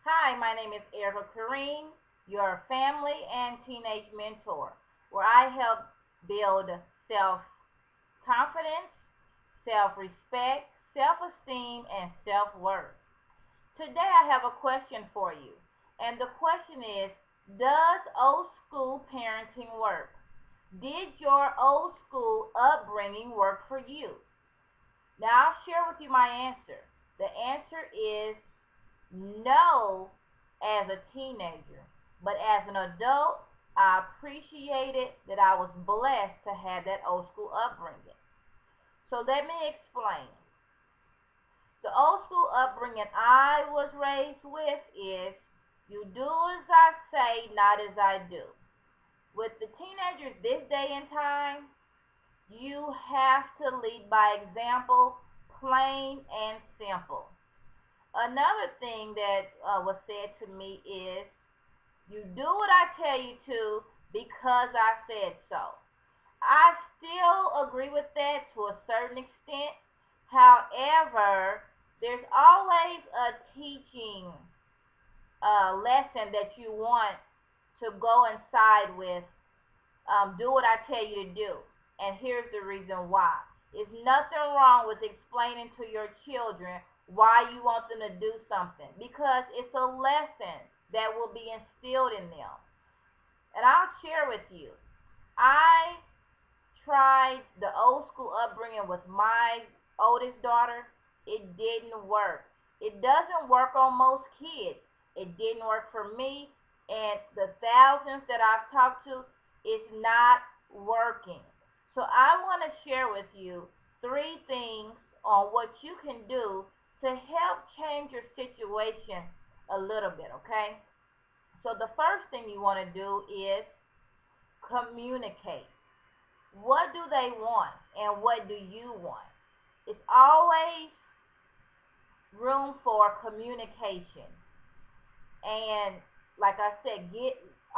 Hi, my name is Erica Kareem, your family and teenage mentor, where I help build self confidence, self respect, self esteem, and self worth. Today, I have a question for you, and the question is: does old school parenting work? Did your old school upbringing work for you? Now, I'll share with you my answer. The answer is no as a teenager, but as an adult, I appreciated that I was blessed to have that old school upbringing. So let me explain. The old school upbringing I was raised with is you do as I say, not as I do. With the teenagers this day and time, you have to lead by example, plain and simple. Another thing that was said to me is you do what I tell you to because I said so. I still agree with that to a certain extent. However, there's always a teaching lesson that you want to go inside with. Do what I tell you to do. And here's the reason why. There's nothing wrong with explaining to your children why you want them to do something because it's a lesson that will be instilled in them. And I'll share with you. I tried the old school upbringing with my oldest daughter. It didn't work. It doesn't work on most kids. It didn't work for me. And the thousands that I've talked to, it's not working. So I want to share with you three things on what you can do to help change your situation a little bit, okay? So the first thing you want to do is communicate. What do they want and what do you want? It's always room for communication. And like I said,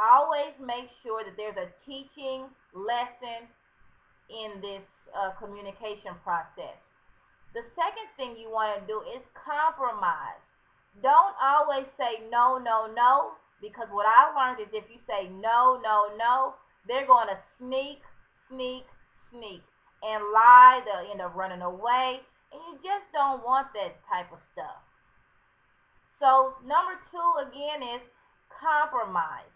always make sure that there's a teaching lesson in this communication process. The second thing you want to do is compromise. Don't always say no, no, no, because what I learned is if you say no, no, no, they're going to sneak, sneak, and lie. They'll end up running away, and you just don't want that type of stuff. So, number two again is compromise.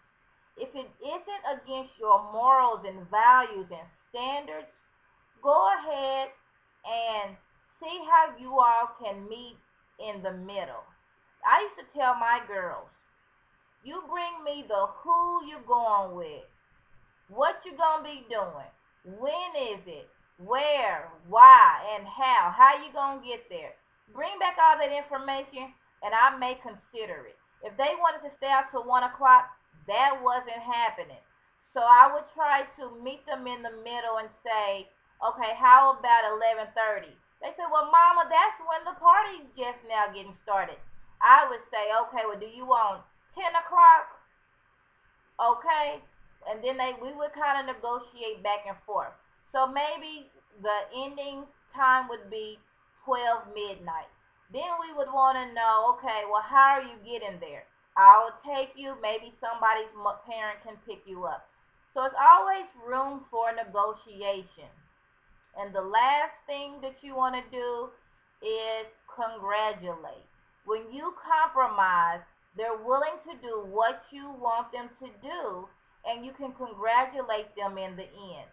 If it isn't against your morals and values and standards, go ahead and see how you all can meet in the middle. I used to tell my girls, you bring me the who you going with, what you gonna be doing, when is it, where, why, and how. How you gonna get there? Bring back all that information, and I may consider it. If they wanted to stay out till 1 o'clock, that wasn't happening. So I would try to meet them in the middle and say, okay, how about 11:30? They said, well, Mama, that's when the party's just now getting started. I would say, okay, well, do you want 10 o'clock? Okay, and then we would kind of negotiate back and forth. So maybe the ending time would be 12 midnight. Then we would want to know, okay, well, how are you getting there? I'll take you. Maybe somebody's parent can pick you up. So it's always room for negotiation. And the last thing that you want to do is congratulate. When you compromise, they're willing to do what you want them to do, and you can congratulate them in the end.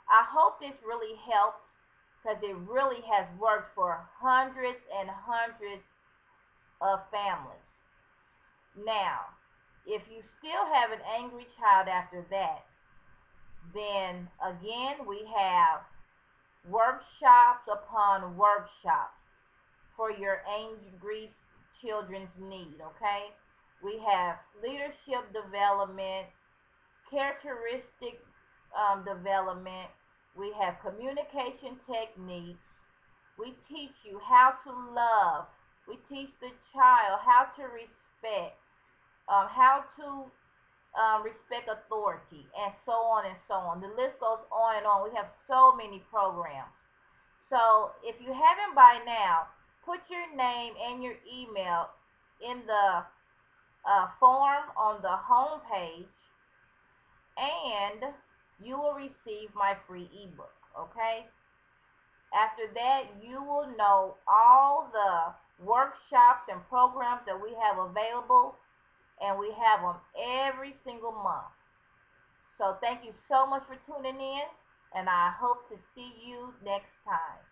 I hope this really helps because it really has worked for hundreds and hundreds of families. Now, if you still have an angry child after that, then again, we have workshops upon workshops for your angry children's need, okay? We have leadership development, characteristic development. We have communication techniques. We teach you how to love. We teach the child how to respect, how to respect authority, and so on and so on. The list goes on and on. We have so many programs. So if you haven't by now, put your name and your email in the form on the home page, and you will receive my free ebook. Okay? After that, you will know all the workshops and programs that we have available, and we have them every single month. So thank you so much for tuning in, and I hope to see you next time.